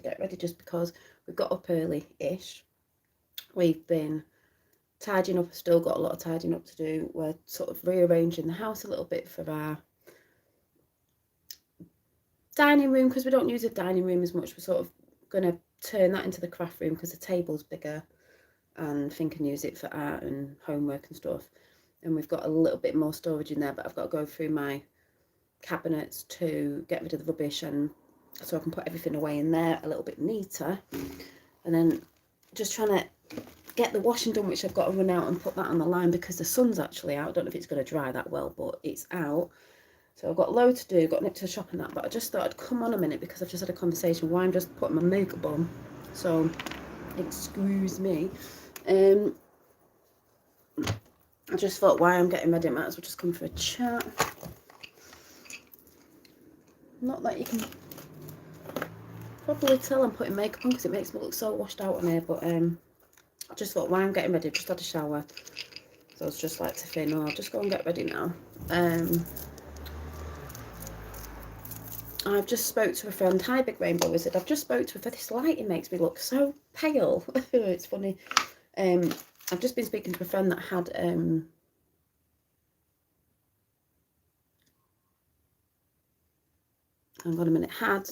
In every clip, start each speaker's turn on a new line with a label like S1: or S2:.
S1: get ready just because we've got up early-ish. We've been tidying up, still got a lot of tidying up to do. We're sort of rearranging the house a little bit for our dining room, because we don't use a dining room as much. We're sort of going to turn that into the craft room because the table's bigger and think and use it for art and homework and stuff. And we've got a little bit more storage in there, but I've got to go through my cabinets to get rid of the rubbish, and so I can put everything away in there a little bit neater. And then just trying to get the washing done, which I've got to run out and put that on the line because the sun's actually out. I don't know if it's going to dry that well, but it's out. So I've got loads to do, got nipped to the shop and that, but I just thought I'd come on a minute because I've just had a conversation why I'm just putting my makeup on. So excuse me. I just thought why I'm getting ready, I might as well just come for a chat. Not that you can probably tell I'm putting makeup on because it makes me look so washed out on here, but I just thought why I'm getting ready. I've just had a shower, so I was just like to say, no, I'll just go and get ready now. I've just spoke to a friend. Hi, Big Rainbow Wizard. I've just spoke to her. This lighting makes me look so pale. It's funny. I've just been speaking to a friend that had hang on a minute, had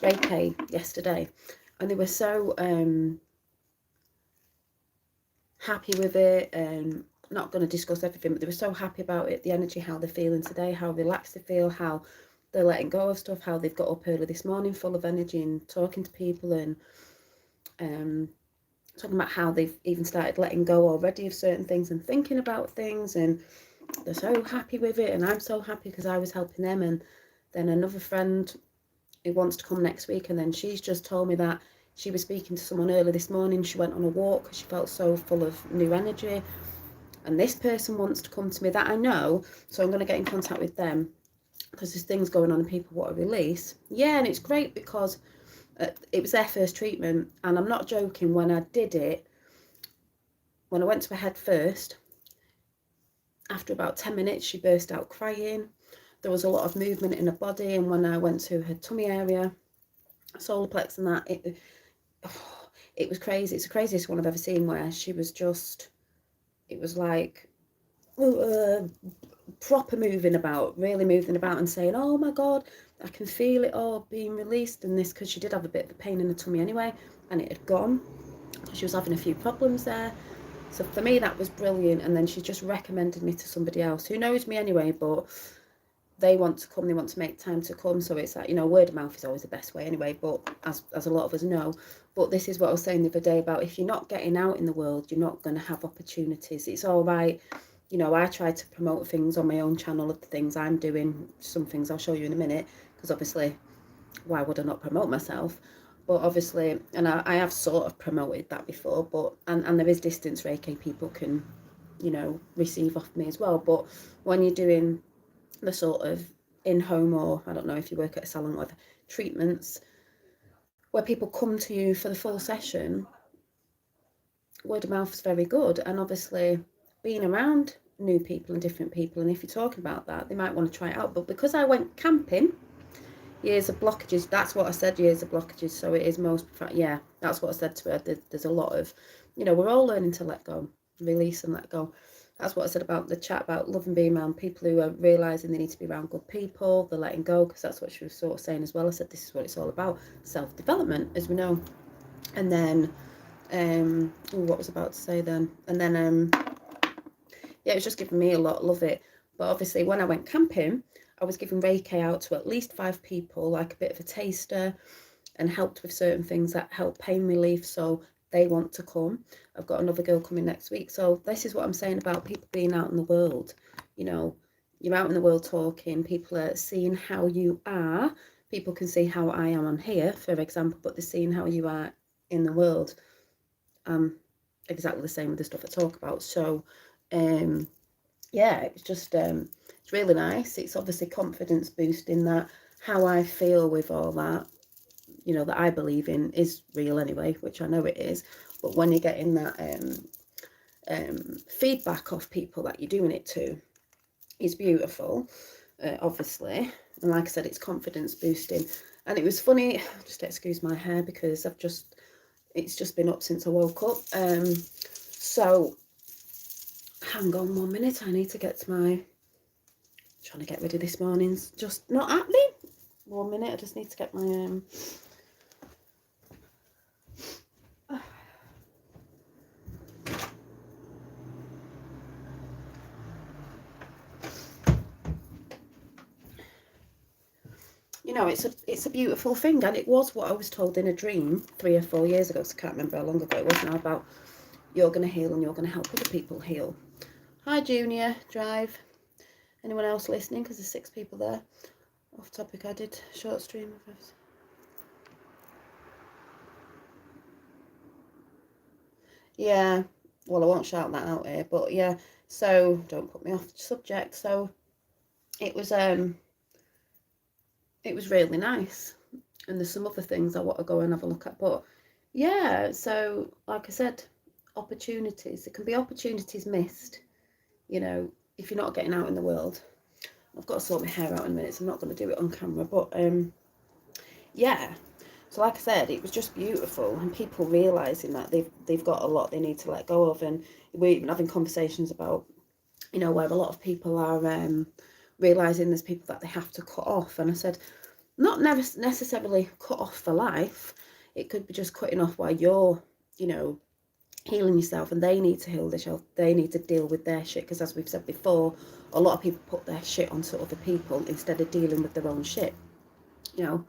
S1: Reiki yesterday, and they were so happy with it. Not going to discuss everything, but they were so happy about it, the energy, how they're feeling today, how relaxed they feel, how they're letting go of stuff, how they've got up early this morning full of energy and talking to people, and talking about how they've even started letting go already of certain things and thinking about things, and they're so happy with it, and I'm so happy because I was helping them. And then another friend who wants to come next week, and then she's just told me that she was speaking to someone early this morning. She went on a walk because she felt so full of new energy, and this person wants to come to me that I know, so I'm going to get in contact with them because there's things going on and people want to release. Yeah, and it's great because it was their first treatment, and I'm not joking, when I did it, when I went to her head first, after about 10 minutes she burst out crying. There was a lot of movement in her body, and when I went to her tummy area, solar plex and that, it was crazy. It's the craziest one I've ever seen, where she was just, it was like proper moving about, really moving about and saying, oh my God, I can feel it all being released. And this, because she did have a bit of a pain in the tummy anyway, and it had gone. She was having a few problems there. So for me, that was brilliant. And then she just recommended me to somebody else who knows me anyway, but they want to come, they want to make time to come. So it's like, you know, word of mouth is always the best way anyway, but as a lot of us know. But this is what I was saying the other day about, if you're not getting out in the world, you're not going to have opportunities. It's all right. You know, I try to promote things on my own channel of the things I'm doing. Some things I'll show you in a minute, because obviously, why would I not promote myself? But obviously, and I have sort of promoted that before, but, and there is distance Reiki people can, you know, receive off me as well. But when you're doing the sort of in-home, or I don't know if you work at a salon or whatever, treatments, where people come to you for the full session, word of mouth is very good. And obviously being around new people and different people, and if you're talking about that, they might want to try it out. But because I went camping, years of blockages, that's what I said, years of blockages. So it is most, yeah, that's what I said to her. There's a lot of, you know, we're all learning to let go, release and let go. That's what I said about the chat about love and being around people who are realising they need to be around good people, they're letting go, because that's what she was sort of saying as well. I said, this is what it's all about, self-development, as we know. And then, what was I about to say then? And then, yeah, it was just giving me a lot, love it. But obviously when I went camping, I was giving Reiki out to at least 5 people, like a bit of a taster, and helped with certain things that help pain relief. So they want to come. I've got another girl coming next week. So this is what I'm saying about people being out in the world. You know, you're out in the world talking, people are seeing how you are. People can see how I am on here, for example, but they're seeing how you are in the world. Exactly the same with the stuff I talk about. So yeah, it's just it's really nice. It's obviously confidence boosting, that how I feel with all that, you know, that I believe in is real anyway, which I know it is. But when you're getting that feedback off people that you're doing it to, it's beautiful, obviously. And like I said, it's confidence boosting. And it was funny, just excuse my hair because it's just been up since I woke up. So hang on 1 minute, I need to get to trying to get rid of this morning's just not happening. 1 minute, I just need to get my you know, it's a beautiful thing, and it was what I was told in a dream 3 or 4 years ago, so I can't remember how long ago it was now, about you're going to heal and you're going to help other people heal. Hi Junior, Drive. Anyone else listening? Because there's 6 people there. Off topic, I did short stream of this. Yeah, well, I won't shout that out here, but yeah, so don't put me off the subject. So it was really nice, and there's some other things I want to go and have a look at, but yeah, so like I said, opportunities, it can be opportunities missed, you know, if you're not getting out in the world. I've got to sort my hair out in a minute, so I'm not going to do it on camera, but yeah, so like I said, it was just beautiful, and people realising that they've got a lot they need to let go of, and we're even having conversations about, you know, where a lot of people are realising there's people that they have to cut off, and I said, not necessarily cut off for life, it could be just cutting off while you're, you know, healing yourself, and they need to heal themselves, they need to deal with their shit, because as we've said before, a lot of people put their shit onto other people instead of dealing with their own shit, you know.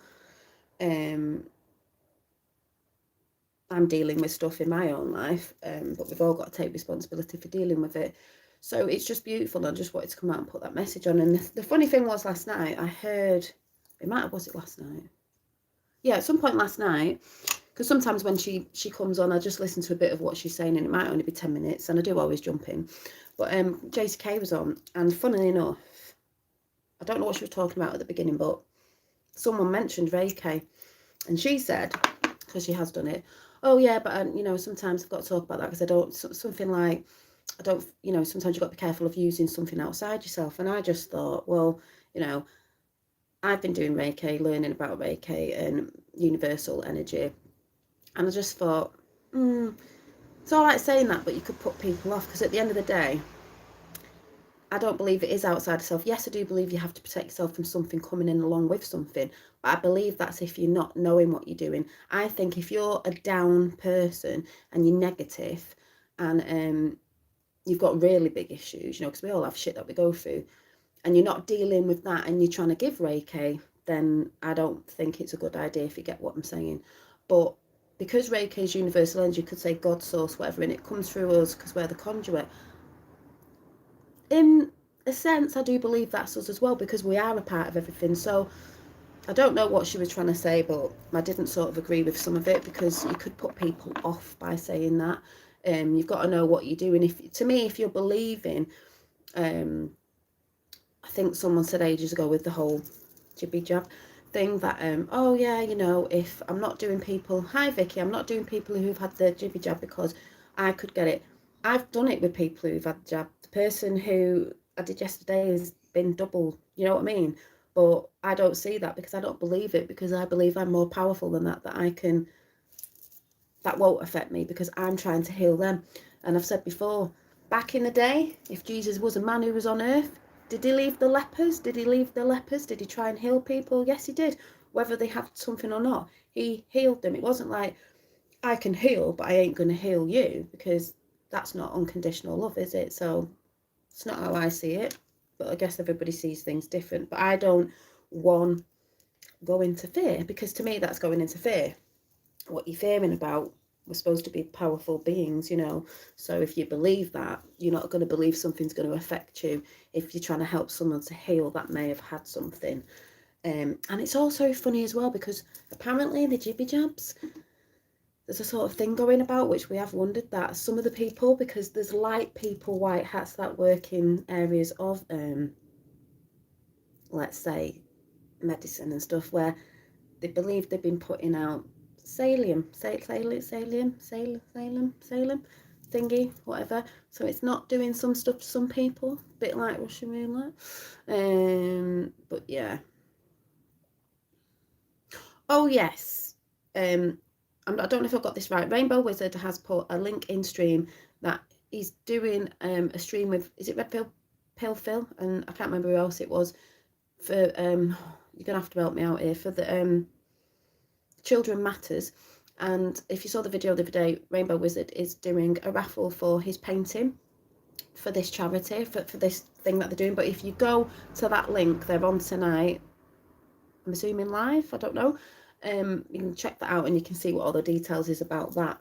S1: I'm dealing with stuff in my own life, but we've all got to take responsibility for dealing with it. So it's just beautiful. I just wanted to come out and put that message on. And the funny thing was, last night I heard, was it last night? Yeah, at some point last night, because sometimes when she comes on, I just listen to a bit of what she's saying, and it might only be 10 minutes, and I do always jump in. But JCK was on, and funnily enough, I don't know what she was talking about at the beginning, but someone mentioned Reiki, and she said, because she has done it, oh yeah, but you know, sometimes I've got to talk about that because I don't, something like, I don't, you know, sometimes you've got to be careful of using something outside yourself. And I just thought, well, you know, I've been doing Reiki, learning about Reiki and universal energy, and I just thought, it's all right saying that, but you could put people off, because at the end of the day, I don't believe it is outside of self. Yes, I do believe you have to protect yourself from something coming in along with something, but I believe that's if you're not knowing what you're doing. I think if you're a down person and you're negative, and you've got really big issues, you know, because we all have shit that we go through, and you're not dealing with that, and you're trying to give Reiki, then I don't think it's a good idea, if you get what I'm saying. But because Reiki is universal energy, you could say God source, whatever, and it comes through us because we're the conduit. In a sense, I do believe that's us as well, because we are a part of everything. So I don't know what she was trying to say, but I didn't sort of agree with some of it, because you could put people off by saying that. You've got to know what you're doing. To me, if you're believing, I think someone said ages ago with the whole jibby jab thing that, oh yeah, you know, if I'm not doing people, hi Vicky, I'm not doing people who've had the jibby jab because I could get it. I've done it with people who've had the jab. The person who I did yesterday has been double, you know what I mean? But I don't see that, because I don't believe it, because I believe I'm more powerful than that that won't affect me, because I'm trying to heal them. And I've said before, back in the day, if Jesus was a man who was on earth, did he leave the lepers? Did he leave the lepers? Did he try and heal people? Yes, he did. Whether they had something or not, he healed them. It wasn't like, I can heal, but I ain't going to heal you, because that's not unconditional love, is it? So it's not how I see it. But I guess everybody sees things different. But I don't, one, go into fear, because to me that's going into fear. What you're fearing about, we're supposed to be powerful beings, you know. So if you believe that, you're not going to believe something's going to affect you if you're trying to help someone to heal that may have had something. And it's also funny as well, because apparently the jibby jabs, there's a sort of thing going about, which we have wondered, that some of the people, because there's light people, white hats, that work in areas of let's say medicine and stuff, where they believe they've been putting out Salium thingy, whatever. So it's not doing some stuff to some people, a bit like Russian roulette. But yeah. Oh yes, I don't know if I've got this right. Rainbow Wizard has put a link in stream that he's doing a stream with, is it Red Pill Phil? And I can't remember who else it was. For you're gonna have to help me out here for the Children Matters. And if you saw the video the other day, Rainbow Wizard is doing a raffle for his painting for this charity, for this thing that they're doing. But if you go to that link, they're on tonight, I'm assuming live, I don't know. You can check that out and you can see what all the details is about that,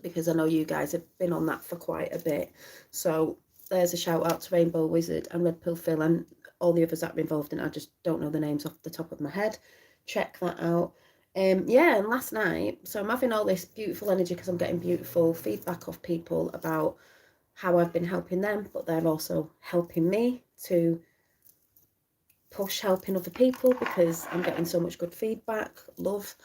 S1: because I know you guys have been on that for quite a bit. So there's a shout out to Rainbow Wizard and Red Pill Phil and all the others that are involved in it. I just don't know the names off the top of my head. Check that out. Yeah, and last night, so I'm having all this beautiful energy because I'm getting beautiful feedback off people about how I've been helping them, but they're also helping me to push helping other people because I'm getting so much good feedback, love.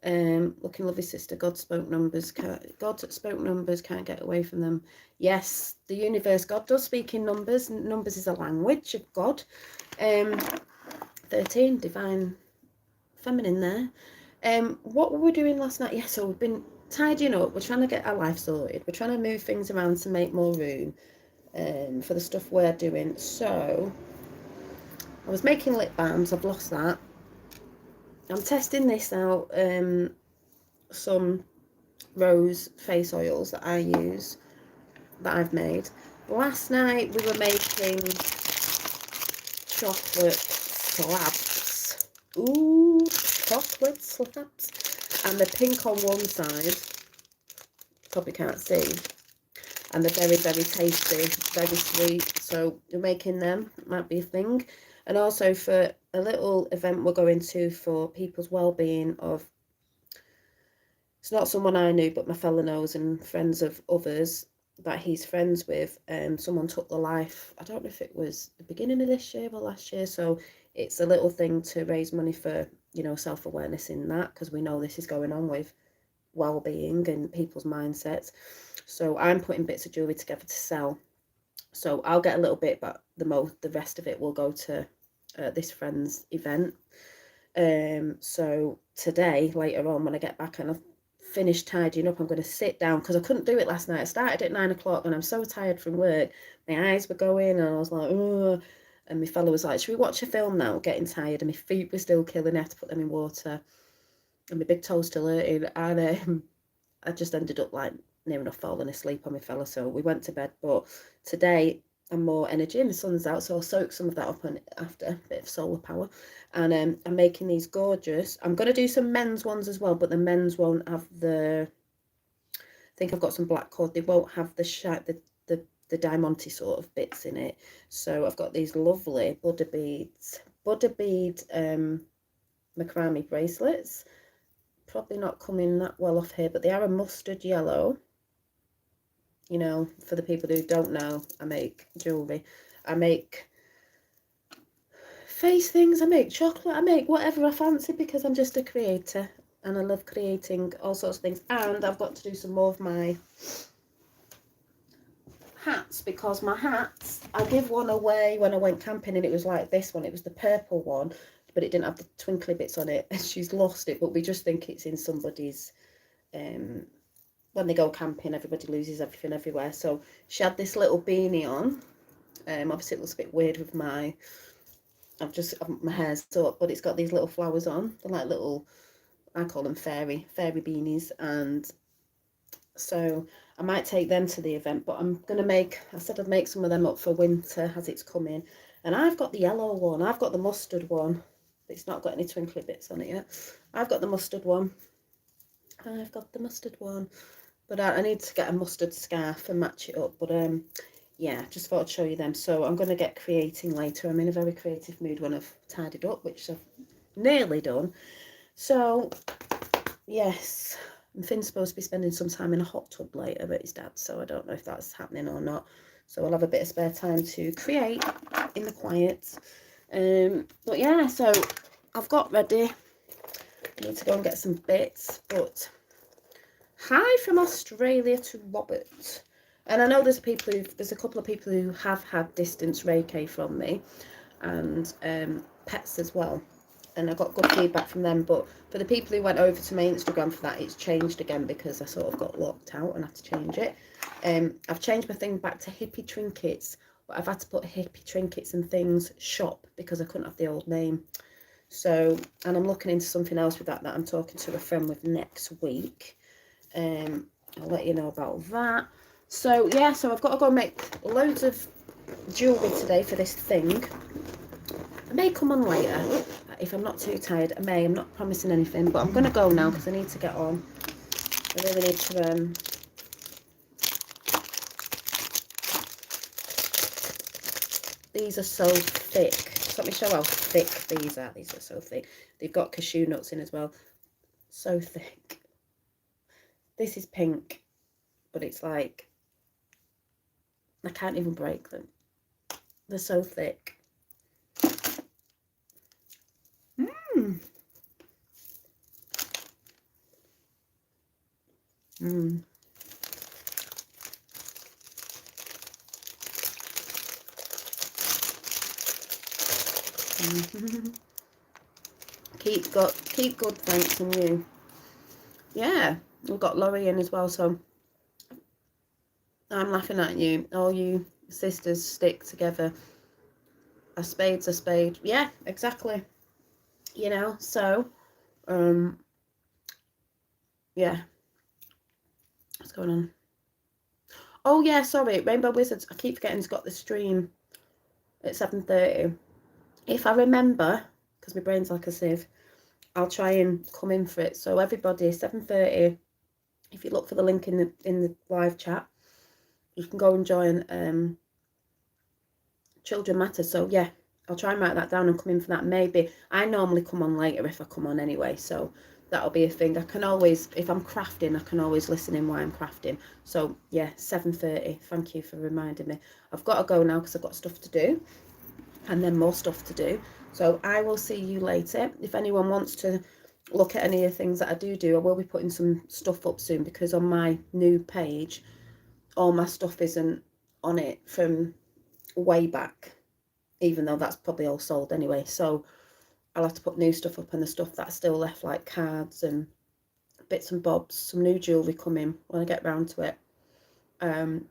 S1: Looking lovely, sister. God spoke numbers. God spoke numbers. Can't get away from them. Yes, the universe. God does speak in numbers. Numbers is a language of God. 13, divine feminine there. What were we doing last night? Yeah, so we've been tidying up. We're trying to get our life sorted. We're trying to move things around to make more room for the stuff we're doing. So I was making lip balms. I've lost that. I'm testing this out. Some rose face oils that I use, that I've made. Last night we were making chocolate slabs. Ooh, chocolate slabs. And they're pink on one side, probably can't see, and they're very, very tasty, very sweet. So we're making them, might be a thing. And also for a little event we're going to for people's well-being of, it's not someone I knew, but my fella knows and friends of others that he's friends with. Someone took the life, I don't know if it was the beginning of this year or last year. So it's a little thing to raise money for, you know, self-awareness in that, because we know this is going on with well-being and people's mindsets. So I'm putting bits of jewellery together to sell. So I'll get a little bit, but the rest of it will go to this friend's event. So today, later on, when I get back and I've finished tidying up, I'm going to sit down because I couldn't do it last night. I started at 9 o'clock and I'm so tired from work. My eyes were going and I was like, oh. And my fellow was like, should we watch a film now? Getting tired, and my feet were still killing. I had to put them in water and my big toes still hurting. And I just ended up like near enough falling asleep on my fella. So we went to bed. But today I'm more energy and the sun's out, so I'll soak some of that up and after a bit of solar power. And I'm making these gorgeous. I'm going to do some men's ones as well, but the men's won't have the, I think I've got some black cord. They won't have the diamante sort of bits in it. So I've got these lovely butter bead macrame bracelets. Probably not coming that well off here, but they are a mustard yellow. You know, for the people who don't know, I make jewellery. I make face things, I make chocolate, I make whatever I fancy because I'm just a creator and I love creating all sorts of things. And I've got to do some more of my hats, because my hats, I give one away when I went camping and it was like this one. It was the purple one, but it didn't have the twinkly bits on it and she's lost it, but we just think it's in somebody's when they go camping, everybody loses everything everywhere. So she had this little beanie on. Obviously it looks a bit weird with my hair's up, but it's got these little flowers on. They're like little, I call them fairy beanies. And so I might take them to the event, but I'm going to make, I said I'd make some of them up for winter as it's coming. And I've got the yellow one, I've got the mustard one. It's not got any twinkly bits on it yet. I've got the mustard one. But I need to get a mustard scarf and match it up. But yeah, just thought I'd show you them. So I'm going to get creating later. I'm in a very creative mood when I've tidied up, which I've nearly done. So yes, and Finn's supposed to be spending some time in a hot tub later at his dad's, so I don't know if that's happening or not. So I'll have a bit of spare time to create in the quiet. But yeah, so I've got ready. I need to go and get some bits, but hi from Australia to Robert. And I know there's a couple of people who have had distance Reiki from me, and pets as well. and I got good feedback from them. But for the people who went over to my Instagram for that, it's changed again because I sort of got locked out and had to change it. I've changed my thing back to hippie trinkets, but I've had to put hippie trinkets and things shop because I couldn't have the old name. So, and I'm looking into something else with that I'm talking to a friend with next week. I'll let you know about that. So yeah, so I've got to go make loads of jewellery today for this thing. I may come on later if I'm not too tired. I may. I'm not promising anything, but I'm going to go now because I need to get on. I really need to these are so thick. Just let me show how thick these are. These are so thick. They've got cashew nuts in as well. So thick. This is pink, but it's like I can't even break them. They're so thick. Mmm. Mmm. Keep good, thanks, and you. Yeah, we've got Laurie in as well, so I'm laughing at you. All you sisters stick together. A spade's a spade. Yeah, exactly. You know, so yeah. What's going on? Oh yeah, sorry, Rainbow Wizards. I keep forgetting it's got the stream at 7:30. If I remember, because my brain's like a sieve, I'll try and come in for it. So everybody, 7:30. If you look for the link in the live chat, you can go and join Children Matter. So yeah, I'll try and write that down and come in for that. Maybe I normally come on later if I come on anyway, so that'll be a thing. I can always, if I'm crafting, I can always listen in while I'm crafting. So yeah, 7:30. Thank you for reminding me. I've got to go now because I've got stuff to do and then more stuff to do. So I will see you later. If anyone wants to look at any of the things that I do, I will be putting some stuff up soon because on my new page, all my stuff isn't on it from way back, even though that's probably all sold anyway. So I'll have to put new stuff up, and the stuff that's still left, like cards and bits and bobs, some new jewellery coming when I get round to it.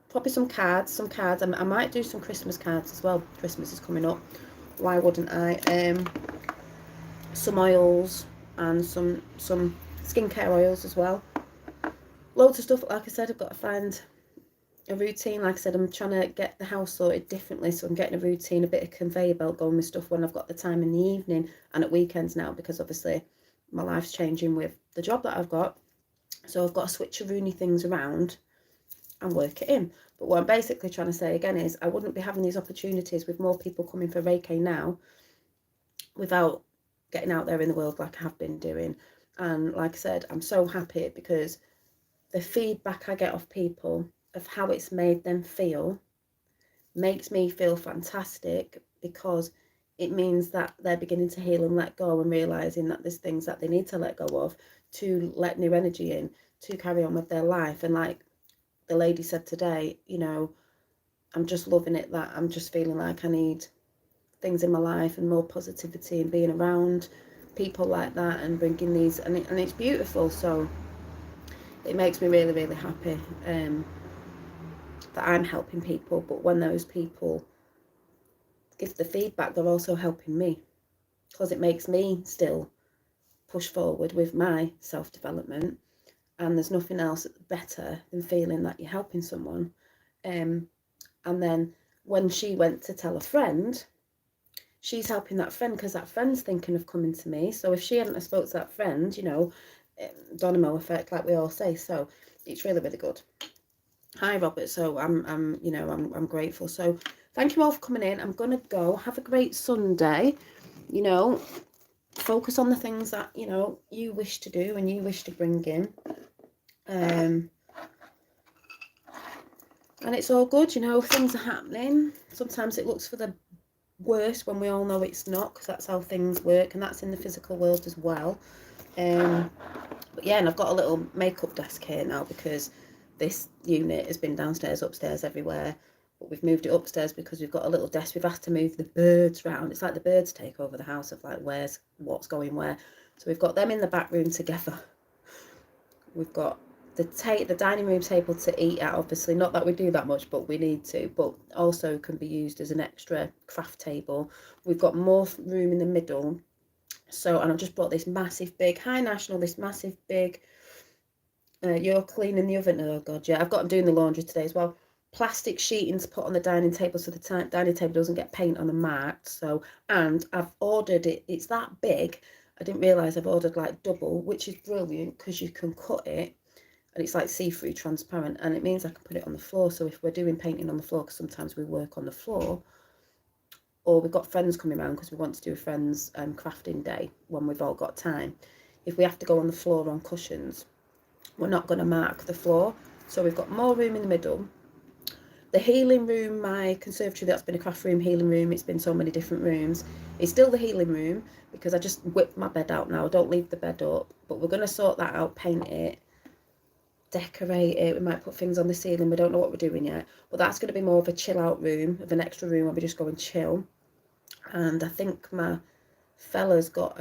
S1: Probably some cards. I might do some Christmas cards as well. Christmas is coming up. Why wouldn't I? Some oils and some skincare oils as well. Loads of stuff. Like I said, I've got to find a routine. Like I said, I'm trying to get the house sorted differently, so I'm getting a routine, a bit of conveyor belt going with stuff when I've got the time in the evening and at weekends now, because obviously my life's changing with the job that I've got. So I've got to switch Rooney things around and work it in. But what I'm basically trying to say again is I wouldn't be having these opportunities with more people coming for Reiki now without getting out there in the world like I have been doing. And like I said, I'm so happy because the feedback I get off people of how it's made them feel makes me feel fantastic, because it means that they're beginning to heal and let go and realizing that there's things that they need to let go of to let new energy in, to carry on with their life. And like the lady said today, you know, I'm just loving it, that I'm just feeling like I need things in my life and more positivity and being around people like that and bringing these, and it's beautiful. So it makes me really, really happy that I'm helping people. But when those people give the feedback, they're also helping me, because it makes me still push forward with my self-development. And there's nothing else better than feeling that you're helping someone. And then when she went to tell a friend, she's helping that friend because that friend's thinking of coming to me. So if she hadn't have spoke to that friend, you know, domino effect, like we all say. So it's really, really good. Hi, Robert. So I'm grateful. So thank you all for coming in. I'm gonna go. Have a great Sunday. You know, focus on the things that, you know, you wish to do and you wish to bring in. And it's all good, you know, things are happening. Sometimes it looks for the worse when we all know it's not, because that's how things work, and that's in the physical world as well. But yeah, and I've got a little makeup desk here now because this unit has been downstairs, upstairs, everywhere but we've moved it upstairs because we've got a little desk. We've asked to move the birds round. It's like the birds take over the house of like what's going where. So we've got them in the back room together. We've got the dining room table to eat at, obviously, not that we do that much, but we need to, but also can be used as an extra craft table. We've got more room in the middle. So, and I've just bought this massive big, High National, this massive big, you're cleaning the oven, oh god, yeah, I've got them doing the laundry today as well, plastic sheeting to put on the dining table so the dining table doesn't get paint on the mat. So, and I've ordered it, it's that big, I didn't realise I've ordered like double, which is brilliant because you can cut it and it's like see-through transparent, and it means I can put it on the floor. So if we're doing painting on the floor, because sometimes we work on the floor, or we've got friends coming around because we want to do a friends crafting day when we've all got time, if we have to go on the floor on cushions, we're not going to mark the floor. So we've got more room in the middle. The healing room, my conservatory, that's been a craft room, healing room, it's been so many different rooms, it's still the healing room because I just whip my bed out now, I don't leave the bed up, but we're going to sort that out, paint it, decorate it. We might put things on the ceiling, we don't know what we're doing yet, but that's going to be more of a chill out room, of an extra room where we just go and chill. And I think my fella's got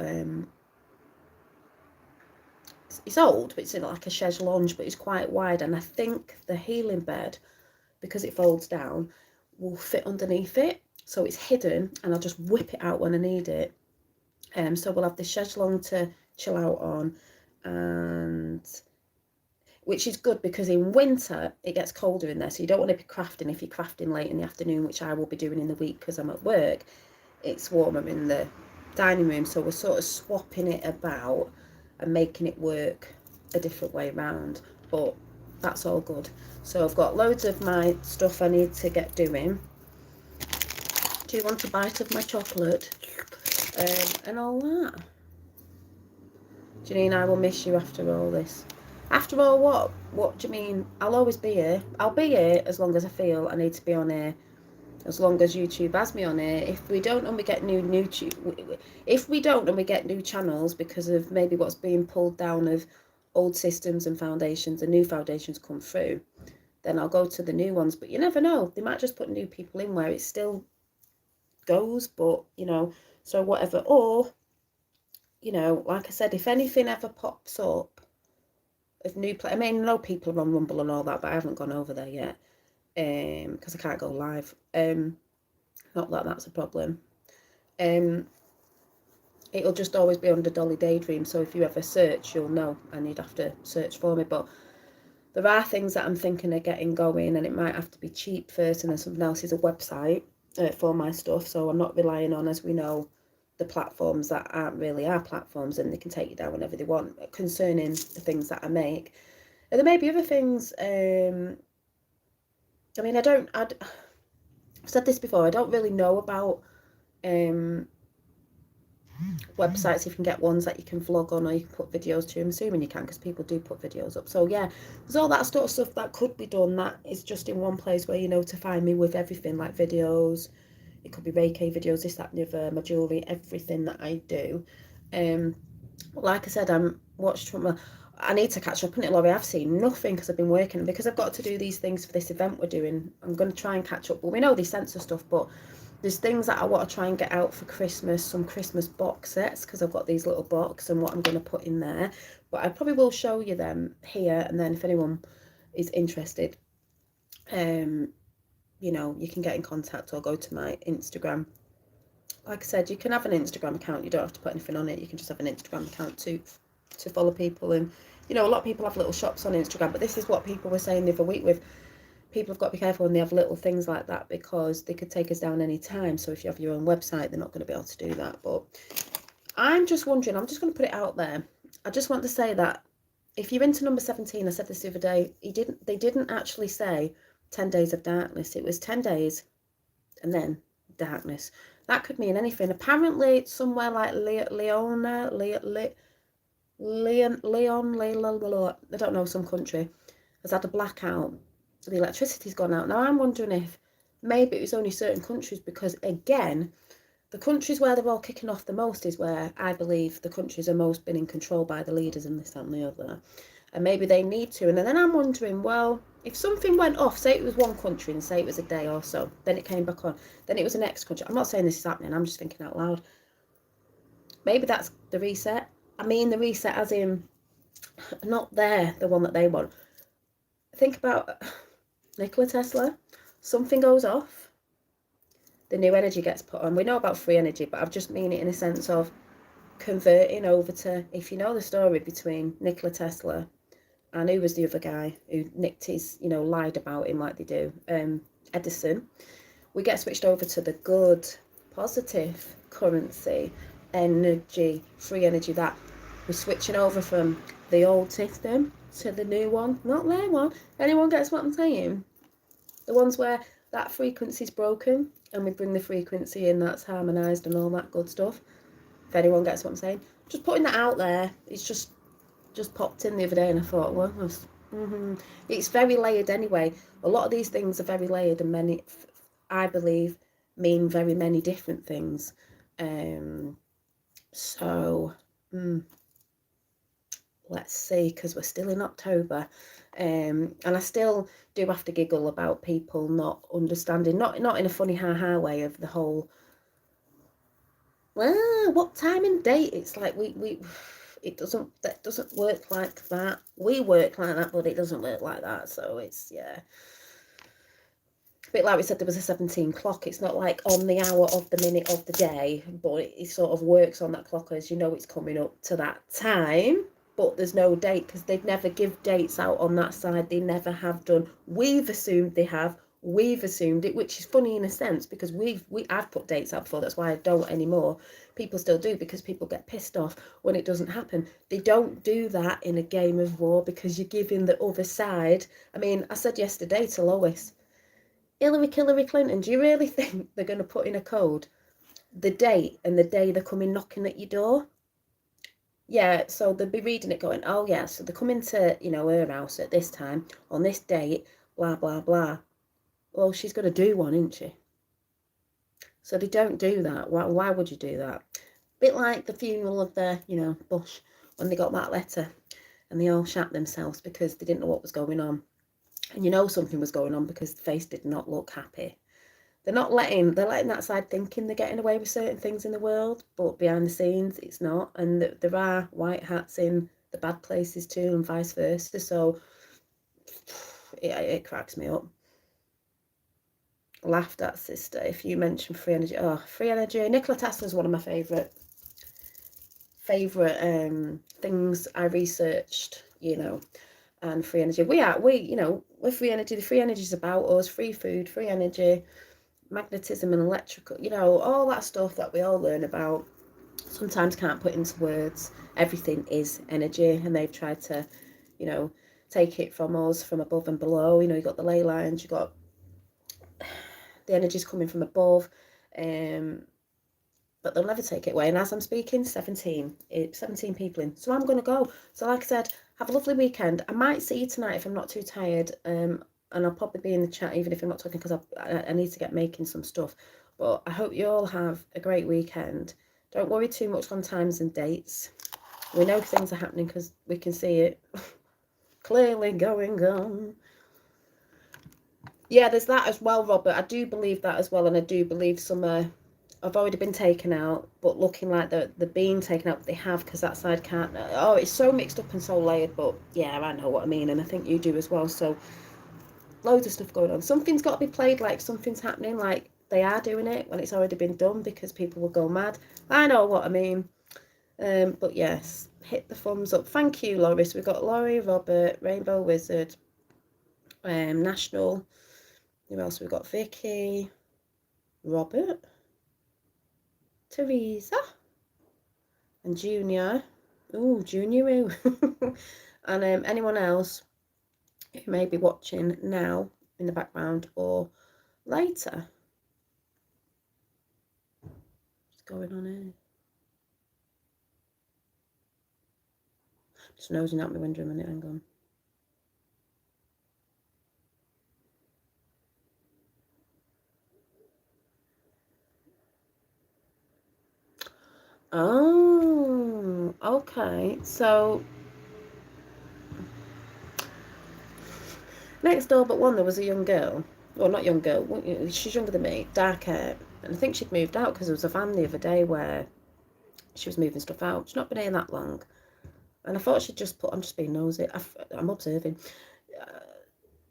S1: it's old, but it's in like a chaise lounge, but it's quite wide, and I think the healing bed, because it folds down, will fit underneath it, so it's hidden and I'll just whip it out when I need it. So we'll have the chaise lounge to chill out on, and which is good because in winter it gets colder in there, so you don't want to be crafting if you're crafting late in the afternoon, which I will be doing in the week because I'm at work. It's warmer in the dining room, so we're sort of swapping it about and making it work a different way around, but that's all good. So I've got loads of my stuff I need to get doing. Do you want a bite of my chocolate? And all that. Janine, I will miss you after all this. After all what? What do you mean? I'll always be here. I'll be here as long as I feel I need to be on here. As long as YouTube has me on here. If we don't and we get if we don't and we get new channels because of maybe what's being pulled down of old systems and foundations and new foundations come through, then I'll go to the new ones. But you never know. They might just put new people in where it still goes, but you know, so whatever. Or, you know, like I said, if anything ever pops up of new I mean, I know people are on Rumble and all that, but I haven't gone over there yet because I can't go live. Not that that's a problem. It'll just always be under Dolly Daydream, so if you ever search, you'll know, and you'd have to search for me. But there are things that I'm thinking of getting going, and it might have to be cheap first, and then something else is a website for my stuff, so I'm not relying on, as we know, the platforms that aren't really our platforms, and they can take you down whenever they want concerning the things that I make. And there may be other things. I mean, I've said this before, I don't really know about websites. If you can get ones that you can vlog on or you can put videos to. I'm assuming you can because people do put videos up. So yeah, there's all that sort of stuff that could be done that is just in one place where you know to find me with everything, like videos. It could be Reiki videos, this, that and the other, my jewellery, everything that I do. Like I said, I need to catch up on it, Laurie. I've seen nothing because I've been working, because I've got to do these things for this event we're doing. I'm going to try and catch up. Well, we know they censor stuff, but there's things that I want to try and get out for Christmas, some Christmas box sets, because I've got these little boxes and what I'm going to put in there. But I probably will show you them here, and then if anyone is interested, you know, you can get in contact or go to my Instagram. Like I said, you can have an Instagram account. You don't have to put anything on it. You can just have an Instagram account to follow people. And, you know, a lot of people have little shops on Instagram, but this is what people were saying the other week with people have got to be careful when they have little things like that, because they could take us down any time. So if you have your own website, they're not going to be able to do that. But I'm just wondering, I'm just going to put it out there. I just want to say that if you're into number 17, I said this the other day, they didn't actually say 10 days of darkness. It was 10 days and then darkness. That could mean anything. Apparently, somewhere like Leon, I don't know, some country has had a blackout. The electricity's gone out. Now, I'm wondering if maybe it was only certain countries, because, again, the countries where they're all kicking off the most is where I believe the countries are most been in control by the leaders and this, that and the other. and maybe they need to. And then I'm wondering, well, if something went off, say it was one country and say it was a day or so, then it came back on, then it was the next country. I'm not saying this is happening, I'm just thinking out loud. Maybe that's the reset. I mean the reset as in not there, the one that they want. Think about Nikola Tesla. Something goes off, the new energy gets put on. We know about free energy, but I just mean it in a sense of converting over to, if you know the story between Nikola Tesla and who was the other guy who nicked his, lied about him like they do, Edison, we get switched over to the good, positive currency, energy, free energy, that we're switching over from the old system to the new one, not their one. Anyone gets what I'm saying? The ones where that frequency's broken and we bring the frequency in that's harmonised and all that good stuff. If anyone gets what I'm saying. Just putting that out there. It's just popped in the other day and I thought, well, it's very layered anyway. A lot of these things are very layered and many, I believe, mean very many different things. Let's see, because we're still in October, and I still do have to giggle about people not understanding, not in a funny ha-ha way of the whole, well, what time and date? It's like that doesn't work like that. We work like that, but it doesn't work like that. So it's, yeah. A bit like we said, there was a 17 clock. It's not like on the hour of the minute of the day, but it sort of works on that clock as it's coming up to that time. But there's no date because they'd never give dates out on that side. They never have done. We've assumed they have. We've assumed it, which is funny in a sense because I've put dates out before. That's why I don't anymore. People still do because people get pissed off when it doesn't happen. They don't do that in a game of war because you're giving the other side. I mean, I said yesterday to Lois, Hillary Clinton, do you really think they're going to put in a code the date and the day they're coming knocking at your door? Yeah, so they'll be reading it going, oh yeah, so they're coming to, her house at this time, on this date, blah, blah, blah. Well, she's going to do one, isn't she? So they don't do that. Why would you do that? Bit like the funeral of the, Bush, when they got that letter and they all shat themselves because they didn't know what was going on. And something was going on because the face did not look happy. They're letting that side thinking they're getting away with certain things in the world, but behind the scenes, it's not. And there are white hats in the bad places too, and vice versa. So it cracks me up. Laughed at, sister, if you mention free energy. Oh, free energy. Nikola Tesla is one of my favourite things I researched, and free energy. We're free energy. The free energy is about us. Free food, free energy, magnetism and electrical, all that stuff that we all learn about, sometimes can't put into words. Everything is energy, and they've tried to, take it from us from above and below. You've got the ley lines, you've got the energies coming from above, but they'll never take it away. And as I'm speaking, 17 people in, so I'm going to go. So like I said, have a lovely weekend. I might see you tonight if I'm not too tired, and I'll probably be in the chat even if I'm not talking because I need to get making some stuff. But I hope you all have a great weekend. Don't worry too much on times and dates. We know things are happening because we can see it clearly going on. Yeah, there's that as well, Robert. I do believe that as well, and I do believe some have already been taken out, but looking like they're being taken out, but they have because that side can't. Oh, it's so mixed up and so layered, but yeah, I know what I mean, and I think you do as well. So loads of stuff going on. Something's got to be played like something's happening, like they are doing it when it's already been done because people will go mad. I know what I mean. But yes, hit the thumbs up. Thank you, Loris. We've got Laurie, Robert, Rainbow Wizard, National. Who else? We've got Vicky, Robert, Teresa, and Junior. Ooh, Junior. And anyone else who may be watching now in the background or later. What's going on here? Just nosing out my window a minute, hang on. Oh, okay. So Next door but one, there was a young girl. Well, not young girl. She's younger than me, dark hair. And I think she'd moved out because there was a van the other day where she was moving stuff out. She's not been here that long. And I thought she'd just put, I'm just being nosy. I'm observing.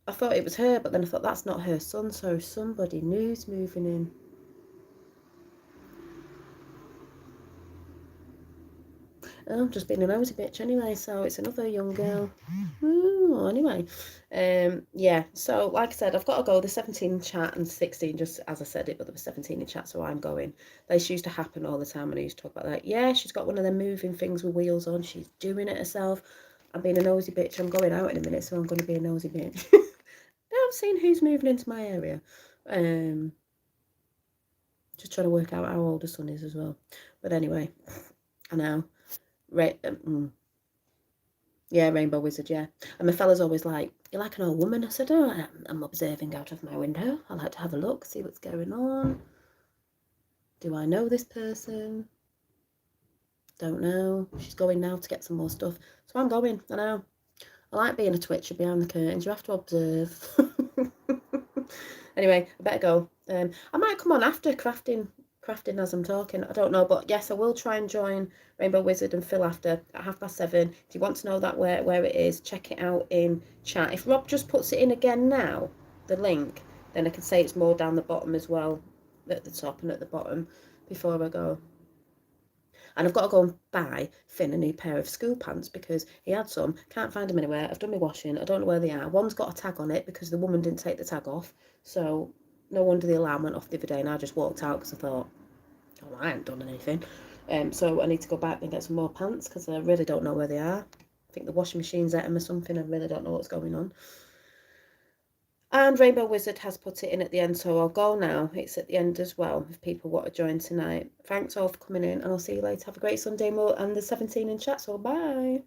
S1: I thought it was her, but then I thought that's not her son, so somebody new's moving in. Oh, I'm just being a nosy bitch anyway, so it's another young girl. Ooh, anyway, yeah, so like I said, I've got to go. The 17 chat and 16, just as I said it, but there was 17 in chat, so I'm going. This used to happen all the time, and I used to talk about that. Yeah, she's got one of them moving things with wheels on. She's doing it herself. I'm being a nosy bitch. I'm going out in a minute, so I'm going to be a nosy bitch. Now I'm seeing who's moving into my area. Just trying to work out how old her son is as well. But anyway, I know. Yeah, Rainbow Wizard, yeah. And my fella's always like, you're like an old woman. I said, oh, I'm observing out of my window. I like to have a look, see what's going on. Do I know this person? Don't know. She's going now to get some more stuff. So I'm going, I know. I like being a twitcher behind the curtains. You have to observe. Anyway, I better go. I might come on after crafting as I'm talking. I don't know, but yes, I will try and join Rainbow Wizard and Phil after at 7:30. If you want to know that where it is, check it out in chat. If Rob just puts it in again now, the link, then I can say it's more down the bottom as well, at the top and at the bottom, before I go. And I've got to go and buy Finn a new pair of school pants because he had some, can't find them anywhere. I've done my washing, I don't know where they are. One's got a tag on it because the woman didn't take the tag off. So no wonder the alarm went off the other day and I just walked out because I thought, oh, I haven't done anything. So I need to go back and get some more pants because I really don't know where they are. I think the washing machine's at them or something. I really don't know what's going on. And Rainbow Wizard has put it in at the end, so I'll go now. It's at the end as well if people want to join tonight. Thanks all for coming in, and I'll see you later. Have a great Sunday, and the 17 in chat, so bye.